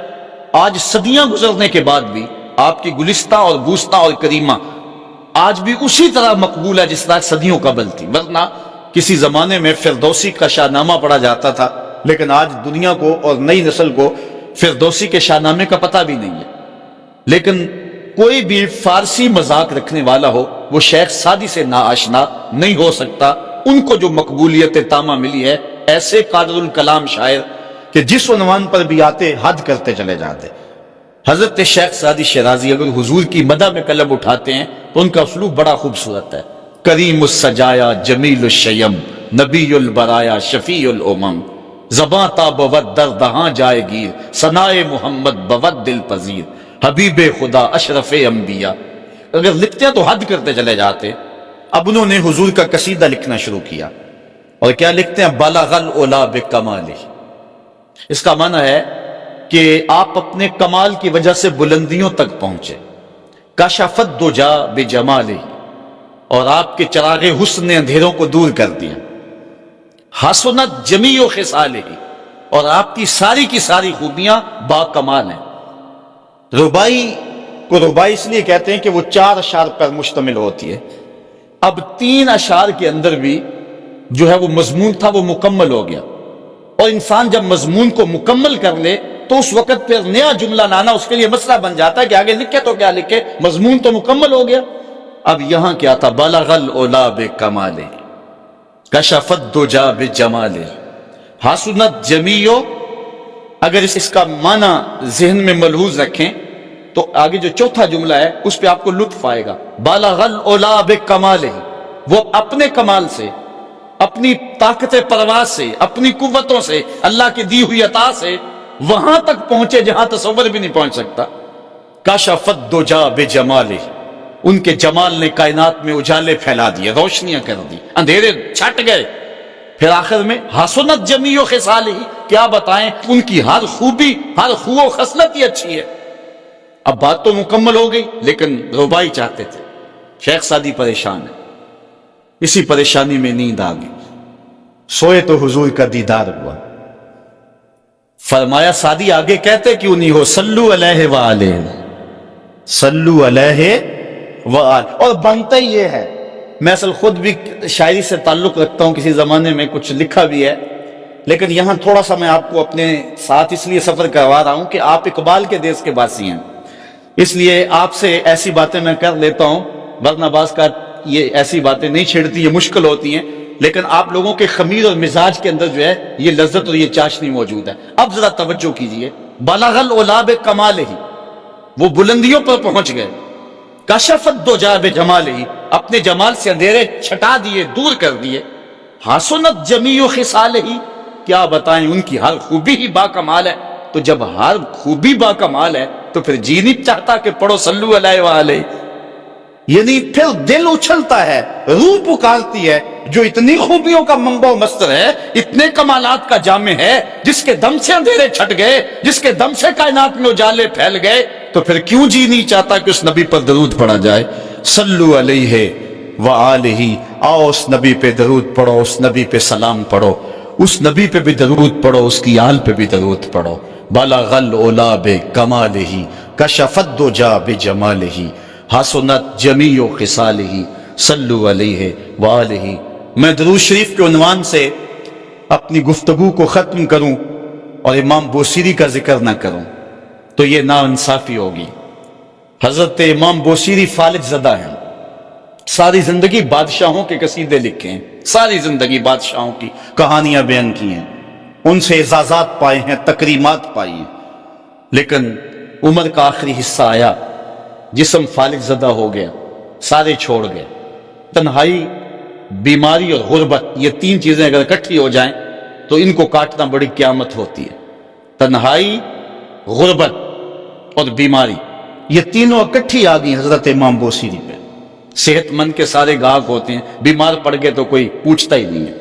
آج صدیاں گزرنے کے بعد بھی آپ کی گلستہ اور گوستہ اور کریمہ آج بھی اسی طرح مقبول ہے جس طرح صدیوں قبل تھی۔ ورنہ کسی زمانے میں فردوسی کا شاہ نامہ پڑھا جاتا تھا، لیکن آج دنیا کو اور نئی نسل کو فردوسی کے شاہ نامے کا پتہ بھی نہیں ہے۔ لیکن کوئی بھی فارسی مذاق رکھنے والا ہو وہ شیخ سعدی سے ناآشنا نہیں ہو سکتا۔ ان کو جو مقبولیت تامہ ملی ہے، ایسے قادر الکلام شاعر کہ جس عنوان پر بھی آتے حد کرتے چلے جاتے۔ حضرت شیخ سعدی شیرازی اگر حضور کی مدح میں قلم اٹھاتے ہیں تو ان کا اسلوب بڑا خوبصورت ہے۔ کریم السجایا جمیل الشیم نبی البرایا شفیع الامم، زباں تا بود در دہاں جائے گیر ثنائے محمد بود دل پذیر، حبیب خدا اشرف انبیاء۔ اگر لکھتے ہیں تو حد کرتے چلے جاتے۔ اب انہوں نے حضور کا قصیدہ لکھنا شروع کیا، اور کیا لکھتے ہیں؟ بلغ العلا بکمالہ۔ اس کا معنی ہے کہ آپ اپنے کمال کی وجہ سے بلندیوں تک پہنچے۔ کشف الدجا بجمالہ، اور آپ کے چراغ حسن نے اندھیروں کو دور کر دیا۔ حسنت جمیع خصالہ، اور آپ کی ساری خوبیاں با کمال ہیں۔ ربائی کو ربائی اس لیے کہتے ہیں کہ وہ 4 اشعار پر مشتمل ہوتی ہے۔ اب 3 اشعار کے اندر بھی جو ہے وہ مضمون تھا وہ مکمل ہو گیا، اور انسان جب مضمون کو مکمل کر لے تو اس وقت پھر نیا جملہ لانا اس کے لیے مسئلہ بن جاتا ہے کہ آگے لکھے تو کیا لکھے، مضمون تو مکمل ہو گیا۔ اب یہاں کیا تھا؟ بلغ العلا بکمالہ کشف الدجا بجمالہ حسنت جمیع۔ اگر اس کا معنی ذہن میں ملحوظ رکھیں تو آگے جو چوتھا جملہ ہے اس پہ آپ کو لطف آئے گا۔ بلغ العلا بکمالہ، وہ اپنے کمال سے، اپنی طاقت پرواز سے، اپنی قوتوں سے، اللہ کی دی ہوئی عطا سے وہاں تک پہنچے جہاں تصور بھی نہیں پہنچ سکتا۔ کشف الدجا بجمالہ، ان کے جمال نے کائنات میں اجالے پھیلا دیے، روشنیاں کر دی، اندھیرے چھٹ گئے۔ پھر آخر میں حسنت جمیع خصالہ، کیا بتائیں ان کی ہر خوبی، ہر خو و خصلت ہی اچھی ہے۔ اب بات تو مکمل ہو گئی، لیکن ربائی چاہتے تھے۔ شیخ سعدی پریشان ہے، اسی پریشانی میں نیند آ گئی، سوئے تو حضور کا دیدار ہوا۔ فرمایا سعدی آگے کہتے کیوں نہیں ہو؟ صلو علیہ وآلہ، صلو علیہ وآلہ۔ اور بنتا ہی یہ ہے، میں اصل خود بھی شاعری سے تعلق رکھتا ہوں، کسی زمانے میں کچھ لکھا بھی ہے، لیکن یہاں تھوڑا سا میں آپ کو اپنے ساتھ اس لیے سفر کروا رہا ہوں کہ آپ اقبال کے دیس کے باسی ہیں، اس لیے آپ سے ایسی باتیں میں کر لیتا ہوں، ورنہ بعض کا یہ ایسی باتیں نہیں چھیڑتی، یہ مشکل ہوتی ہیں، لیکن آپ لوگوں کے خمیر اور مزاج کے اندر جو ہے یہ لذت اور یہ چاشنی موجود ہے۔ اب ذرا توجہ کیجئے، بلغ العلا بکمالہ، وہ بلندیوں پر پہنچ گئے۔ کشف الدجا بجمالہ، اپنے جمال سے اندھیرے چھٹا دیے، دور کر دیے۔ حسنت جمیع خصالہ، کیا بتائیں ان کی ہر خوبی ہی با کمال ہے۔ تو جب ہر خوبی با کمال ہے تو پھر جی نہیں چاہتا کہ پڑھو صلو علیہ وآلہ، یعنی پھر دل اچھلتا ہے، روح پکارتی ہے، جو اتنی خوبیوں کا منبع و مصدر ہے، اتنے کمالات کا جامع ہے، جس کے دم سے اندھیرے چھٹ گئے، جس کے دم سے کائنات میں اجالے پھیل گئے، تو پھر کیوں جی نہیں چاہتا کہ اس نبی پر درود پڑھا جائے؟ صلو علیہ وآلہ، آؤ اس نبی پہ درود پڑھو، اس نبی پہ سلام پڑھو، اس نبی پہ بھی درود پڑھو، اس کی آل پہ بھی درود پڑھو۔ بلغ العلا بکمالہ کشف الدجا بجمالہ حسنت جمیع خصالہ صلو علیہ وآلہ۔ میں درود شریف کے عنوان سے اپنی گفتگو کو ختم کروں اور امام بوصیری کا ذکر نہ کروں تو یہ نا انصافی ہوگی۔ حضرت امام بوصیری فالج زدہ ہیں، ساری زندگی بادشاہوں کے قصیدے لکھے ہیں، ساری زندگی بادشاہوں کی کہانیاں بیان کی ہیں، ان سے اعزازات پائے ہیں، تکریمات پائی ہیں، لیکن عمر کا آخری حصہ آیا، جسم فالج زدہ ہو گیا، سارے چھوڑ گئے۔ تنہائی، بیماری اور غربت، یہ تین چیزیں اگر اکٹھی ہو جائیں تو ان کو کاٹنا بڑی قیامت ہوتی ہے۔ تنہائی، غربت اور بیماری، یہ تینوں اکٹھی آ گئی حضرت امام بوصیری پہ۔ صحت مند کے سارے گاہک ہوتے ہیں، بیمار پڑ گئے تو کوئی پوچھتا ہی نہیں ہے۔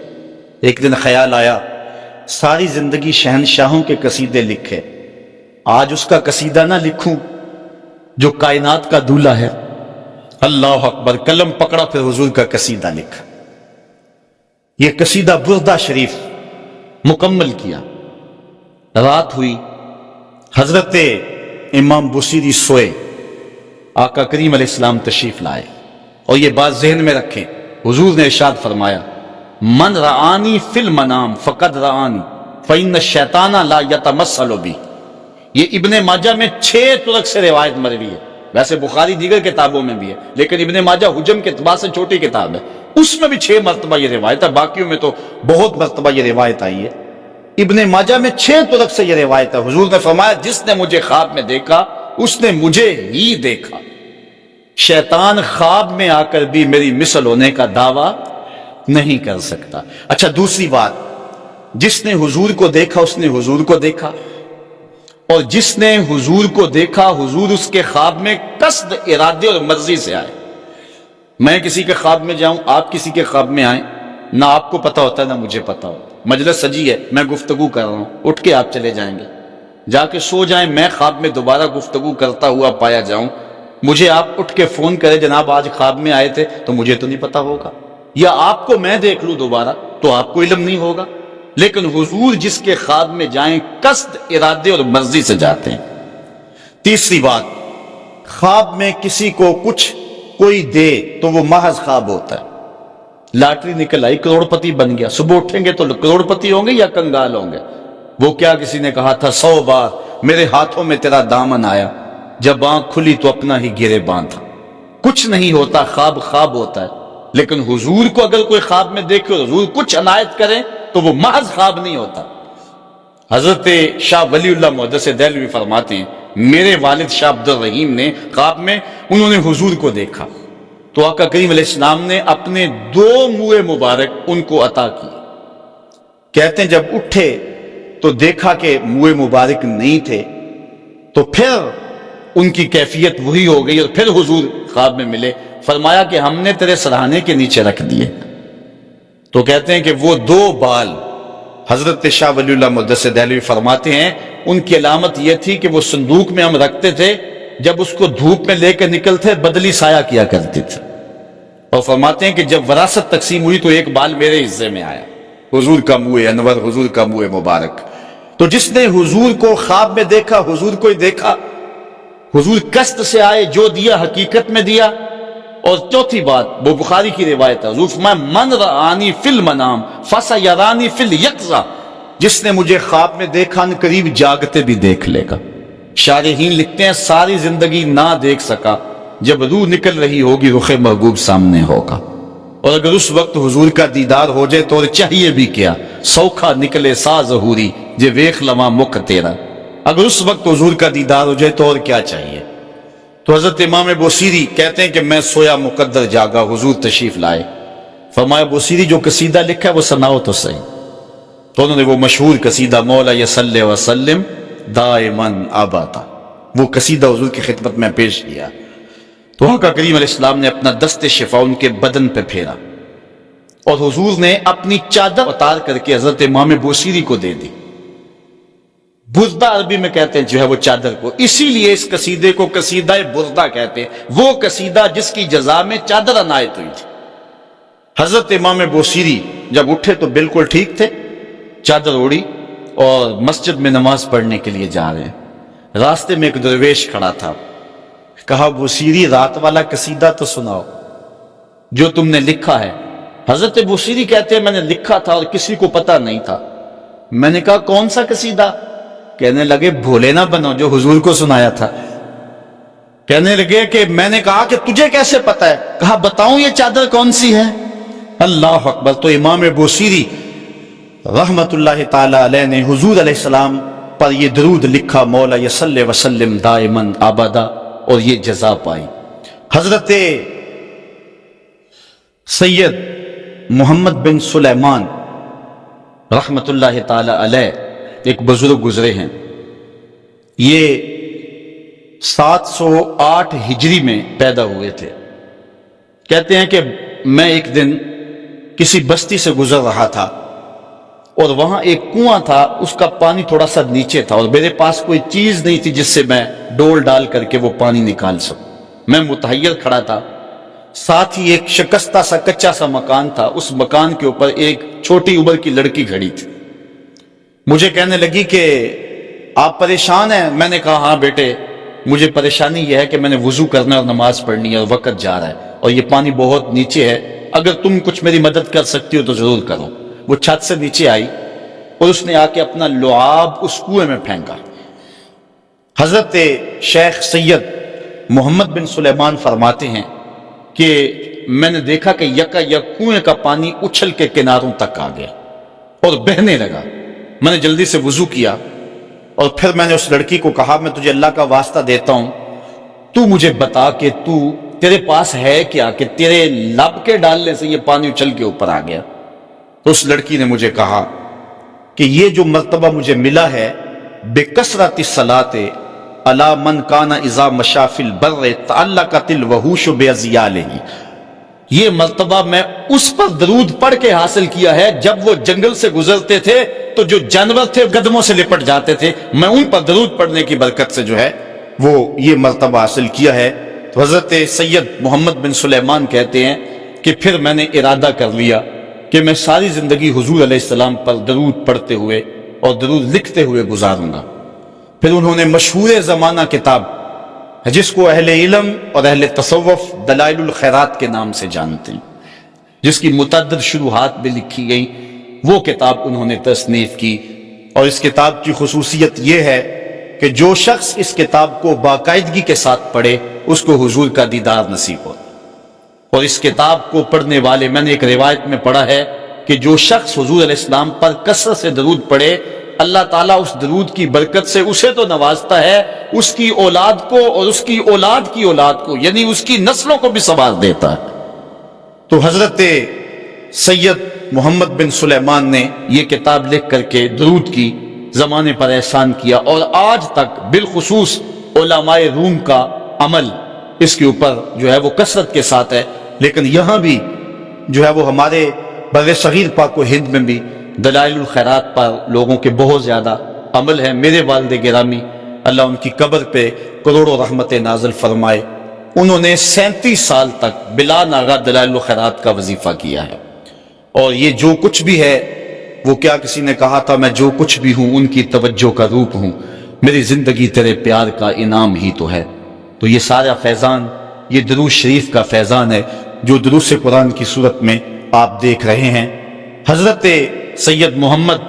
ایک دن خیال آیا، ساری زندگی شہنشاہوں کے قصیدے لکھے، آج اس کا قصیدہ نہ لکھوں جو کائنات کا دولہ ہے۔ اللہ اکبر، قلم پکڑا، پھر حضور کا قصیدہ لکھا۔ یہ قصیدہ بردہ شریف مکمل کیا۔ رات ہوئی، حضرت امام بوصیری سوئے، آقا کریم علیہ السلام تشریف لائے، اور یہ بات ذہن میں رکھیں، حضور نے ارشاد فرمایا، من رآنی فی المنام فقد رآنی فإن الشیطان لا یتمثل بی۔ یہ ابن ماجہ میں 6 طرق سے روایت مروی ہے، ویسے بخاری دیگر کتابوں میں بھی ہے، لیکن ابن ماجہ حجم کے اعتبار سے چھوٹی کتاب ہے، اس میں بھی 6 مرتبہ یہ روایت ہے، باقیوں میں تو بہت مرتبہ یہ روایت آئی ہے۔ ابن ماجہ میں 6 طرق سے یہ روایت ہے۔ حضور نے فرمایا، جس نے مجھے خواب میں دیکھا اس نے مجھے ہی دیکھا، شیطان خواب میں آ کر بھی میری مثل ہونے کا دعویٰ نہیں کر سکتا۔ اچھا، دوسری بات، جس نے حضور کو دیکھا اس نے حضور کو دیکھا، اور جس نے حضور کو دیکھا حضور اس کے خواب میں قصد، ارادے اور مرضی سے آئے۔ میں کسی کے خواب میں جاؤں، آپ کسی کے خواب میں آئیں، نہ آپ کو پتا ہوتا ہے نہ مجھے پتا ہوتا، مجلس سجی ہے، میں گفتگو کر رہا ہوں، اٹھ کے آپ چلے جائیں گے، جا کے سو جائیں، میں خواب میں دوبارہ گفتگو کرتا ہوا پایا جاؤں، مجھے آپ اٹھ کے فون کرے، جناب آج خواب میں آئے تھے، تو مجھے تو نہیں پتا ہوگا، یا آپ کو میں دیکھ لوں دوبارہ تو آپ کو علم نہیں ہوگا، لیکن حضور جس کے خواب میں جائیں قصد، ارادے اور مرضی سے جاتے ہیں۔ تیسری بات، خواب میں کسی کو کچھ کوئی دے تو وہ محض خواب ہوتا ہے۔ لاٹری نکل آئی، کروڑ پتی بن گیا، صبح اٹھیں گے تو کروڑ پتی ہوں گے یا کنگال ہوں گے؟ وہ کیا کسی نے کہا تھا 100 بار میرے ہاتھوں میں تیرا دامن آیا، جب آنکھ کھلی تو اپنا ہی گرے باندھا۔ کچھ نہیں ہوتا، خواب خواب ہوتا ہے، لیکن حضور کو اگر کوئی خواب میں دیکھے اور حضور کچھ عنایت کریں تو وہ محض خواب نہیں ہوتا۔ حضرت شاہ ولی اللہ محدث دہلوی فرماتے ہیں، میرے والد شاہ عبد الرحیم نے خواب میں انہوں نے حضور کو دیکھا تو آقا کریم علیہ السلام نے اپنے 2 منہ مبارک ان کو عطا کی۔ کہتے ہیں جب اٹھے تو دیکھا کہ منہ مبارک نہیں تھے، تو پھر ان کی کیفیت وہی ہو گئی، اور پھر حضور خواب میں ملے، فرمایا کہ ہم نے تیرے سرہانے کے نیچے رکھ دیے۔ تو کہتے ہیں کہ وہ 2 بال حضرت شاہ ولی اللہ محدث دہلوی فرماتے ہیں ان کی علامت یہ تھی کہ وہ صندوق میں ہم رکھتے تھے، جب اس کو دھوپ میں لے کے نکلتے بدلی سایہ کیا کرتے تھے، اور فرماتے ہیں کہ جب وراثت تقسیم ہوئی تو 1 بال میرے حصے میں آیا، حضور کا منہ انور، حضور کا منہ مبارک۔ تو جس نے حضور کو خواب میں دیکھا حضور کو ہی دیکھا، حضور قصد سے آئے، جو دیا حقیقت میں دیا۔ اور چوتھی بات، وہ بخاری کی روایت ہے، حضور فرمایا من رآنی فی المنام فسیرانی فی الیقظہ، جس نے مجھے خواب میں دیکھا ان قریب جاگتے بھی دیکھ لے گا۔ شارحین لکھتے ہیں ساری زندگی نہ دیکھ سکا، جب روح نکل رہی ہوگی رخ محبوب سامنے ہوگا، اور اگر اس وقت حضور کا دیدار ہو جائے تو چاہیے بھی کیا، سوکھا نکلے سا ظہوری جے ویخ لواں مکھ تیرا۔ اگر اس وقت حضور کا دیدار ہو جائے تو اور کیا چاہیے؟ تو حضرت امام بوصیری کہتے ہیں کہ میں سویا مقدر جاگا، حضور تشریف لائے، فرمایا بوصیری جو قصیدہ لکھا ہے وہ سناؤ تو صحیح۔ تو انہوں نے وہ مشہور قصیدہ مولا یصلی وسلم دائما ابدا، وہ قصیدہ حضور کی خدمت میں پیش کیا۔ تو آقا کریم علیہ السلام نے اپنا دست شفا ان کے بدن پہ پھیرا، اور حضور نے اپنی چادر اتار کر کے حضرت امام بوصیری کو دے دی۔ بردہ عربی میں کہتے ہیں جو ہے وہ چادر کو، اسی لیے اس قصیدے کو قصیدہ بردہ کہتے ہیں، وہ قصیدہ جس کی جزا میں چادر عنایت ہوئی تھی۔ حضرت امام بوصیری جب اٹھے تو بالکل ٹھیک تھے، چادر اوڑی اور مسجد میں نماز پڑھنے کے لیے جا رہے ہیں۔ راستے میں ایک درویش کھڑا تھا، کہا بوصیری رات والا قصیدہ تو سناؤ جو تم نے لکھا ہے۔ حضرت بوصیری کہتے ہیں میں نے لکھا تھا اور کسی کو پتا نہیں تھا۔ میں نے کہا کون سا قصیدہ؟ کہنے لگے بھولے نہ بنو جو حضور کو سنایا تھا۔ کہنے لگے کہ میں نے کہا کہ تجھے کیسے پتا ہے؟ کہا بتاؤں یہ چادر کون سی ہے؟ اللہ اکبر! تو امام بوصیری رحمت اللہ تعالی علیہ نے حضور علیہ السلام پر یہ درود لکھا، مولا یصلی وسلم دائماً ابدا، اور یہ جزا پائی۔ حضرت سید محمد بن سلیمان رحمت اللہ تعالی علیہ ایک بزرگ گزرے ہیں، یہ 708 ہجری میں پیدا ہوئے تھے۔ کہتے ہیں کہ میں ایک دن کسی بستی سے گزر رہا تھا اور وہاں ایک کنواں تھا، اس کا پانی تھوڑا سا نیچے تھا، اور میرے پاس کوئی چیز نہیں تھی جس سے میں ڈول ڈال کر کے وہ پانی نکال سکوں۔ میں متحیر کھڑا تھا، ساتھ ہی ایک شکستہ سا کچا سا مکان تھا، اس مکان کے اوپر ایک چھوٹی عمر کی لڑکی کھڑی تھی۔ مجھے کہنے لگی کہ آپ پریشان ہیں؟ میں نے کہا ہاں بیٹے، مجھے پریشانی یہ ہے کہ میں نے وضو کرنا ہے اور نماز پڑھنی ہے اور وقت جا رہا ہے اور یہ پانی بہت نیچے ہے، اگر تم کچھ میری مدد کر سکتی ہو تو ضرور کرو۔ وہ چھت سے نیچے آئی اور اس نے آ کے اپنا لعاب اس کنویں میں پھینکا۔ حضرت شیخ سید محمد بن سلیمان فرماتے ہیں کہ میں نے دیکھا کہ یکا یک کنویں کا پانی اچھل کے کناروں تک آ گیا اور بہنے لگا۔ میں نے جلدی سے وضو کیا اور پھر میں نے اس لڑکی کو کہا میں تجھے اللہ کا واسطہ دیتا ہوں، تو مجھے بتا کہ تیرے پاس ہے کیا کہ تیرے لب کے ڈالنے سے یہ پانی اچھل کے اوپر آ گیا؟ تو اس لڑکی نے مجھے کہا کہ یہ جو مرتبہ مجھے ملا ہے، بکثرت الصلاۃ علی من کان اذا مشى فی البر تعلقت الوحوش باذیالہ، یہ مرتبہ میں اس پر درود پڑھ کے حاصل کیا ہے جب وہ جنگل سے گزرتے تھے تو جو جانور تھے قدموں سے لپٹ جاتے تھے، میں ان پر درود پڑھنے کی برکت سے جو ہے وہ یہ مرتبہ حاصل کیا ہے۔ تو حضرت سید محمد بن سلیمان کہتے ہیں کہ پھر میں نے ارادہ کر لیا کہ میں ساری زندگی حضور علیہ السلام پر درود پڑھتے ہوئے اور درود لکھتے ہوئے گزاروں گا۔ پھر انہوں نے مشہور زمانہ کتاب جس کو اہل علم اور اہل تصوف دلائل الخیرات کے نام سے جانتے ہیں، جس کی متعدد شروحات بھی لکھی گئیں، وہ کتاب انہوں نے تصنیف کی۔ اور اس کتاب کی خصوصیت یہ ہے کہ جو شخص اس کتاب کو باقاعدگی کے ساتھ پڑھے اس کو حضور کا دیدار نصیب ہو۔ اور اس کتاب کو پڑھنے والے، میں نے ایک روایت میں پڑھا ہے کہ جو شخص حضور علیہ السلام پر کثرت سے درود پڑھے، اللہ تعالیٰ اس درود کی برکت سے اسے تو نوازتا ہے، اس کی اولاد کو اور اس کی اولاد کی اولاد کو، یعنی اس کی نسلوں کو بھی ثواب دیتا ہے۔ تو حضرت سید محمد بن سلیمان نے یہ کتاب لکھ کر کے درود کی زمانے پر احسان کیا، اور آج تک بالخصوص علماء روم کا عمل اس کے اوپر جو ہے وہ کثرت کے ساتھ ہے۔ لیکن یہاں بھی جو ہے وہ ہمارے بر صغیر پاک و ہند میں بھی دلائل الخیرات پر لوگوں کے بہت زیادہ عمل ہے۔ میرے والد گرامی اللہ ان کی قبر پہ کروڑوں رحمت نازل فرمائے، انہوں نے 37 سال تک بلا ناغہ دلائل الخیرات کا وظیفہ کیا ہے، اور یہ جو کچھ بھی ہے وہ کیا کسی نے کہا تھا میں جو کچھ بھی ہوں ان کی توجہ کا روپ ہوں، میری زندگی تیرے پیار کا انعام ہی تو ہے۔ تو یہ سارا فیضان یہ درود شریف کا فیضان ہے جو دروس قرآن کی صورت میں آپ دیکھ رہے ہیں۔ حضرت سید محمد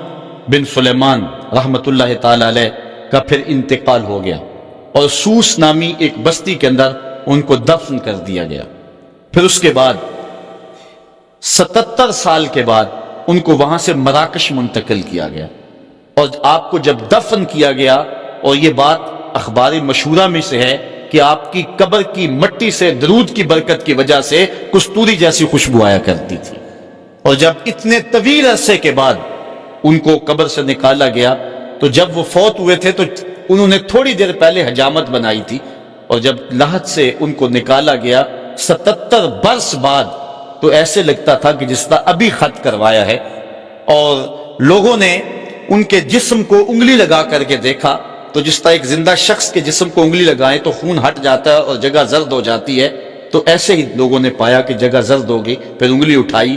بن سلیمان رحمت اللہ تعالی علیہ کا پھر انتقال ہو گیا اور سوس نامی ایک بستی کے اندر ان کو دفن کر دیا گیا۔ پھر اس کے بعد 77 سال کے بعد ان کو وہاں سے مراکش منتقل کیا گیا، اور آپ کو جب دفن کیا گیا، اور یہ بات اخبار مشہورہ میں سے ہے کہ آپ کی قبر کی مٹی سے درود کی برکت کی وجہ سے کستوری جیسی خوشبو آیا کرتی تھی، اور جب اتنے طویل عرصے کے بعد ان کو قبر سے نکالا گیا تو جب وہ فوت ہوئے تھے تو انہوں نے تھوڑی دیر پہلے حجامت بنائی تھی، اور جب لحد سے ان کو نکالا گیا 77 برس بعد تو ایسے لگتا تھا کہ جس طرح ابھی خط کروایا ہے، اور لوگوں نے ان کے جسم کو انگلی لگا کر کے دیکھا تو جس طرح ایک زندہ شخص کے جسم کو انگلی لگائیں تو خون ہٹ جاتا ہے اور جگہ زرد ہو جاتی ہے، تو ایسے ہی لوگوں نے پایا کہ جگہ زرد ہوگی، پھر انگلی اٹھائی